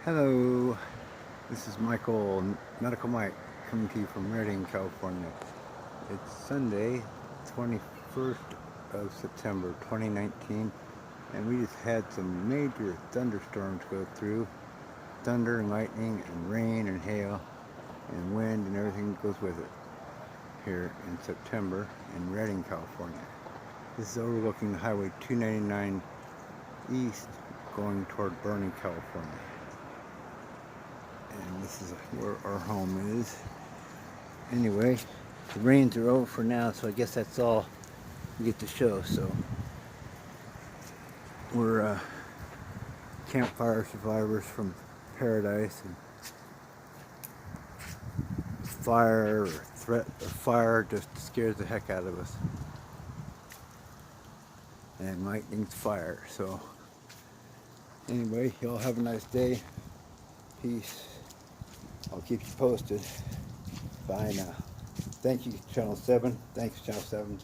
Hello, this is Michael, Medical Mike, coming to you from Redding, California. It's Sunday, 21st of September 2019, and we just had some major thunderstorms go through. Thunder and lightning and rain and hail and wind and everything that goes with it here in September in Redding, California. This is overlooking the Highway 299 east going toward Burning, California. And this is where our home is. Anyway, the rains are over for now, so I guess that's all we get to show. So we're campfire survivors from paradise, and fire or threat of fire just scares the heck out of us. And lightning's fire. So anyway, y'all have a nice day. Peace. I'll keep you posted. Bye now. Thank you, Channel 7. Thanks, Channel 7.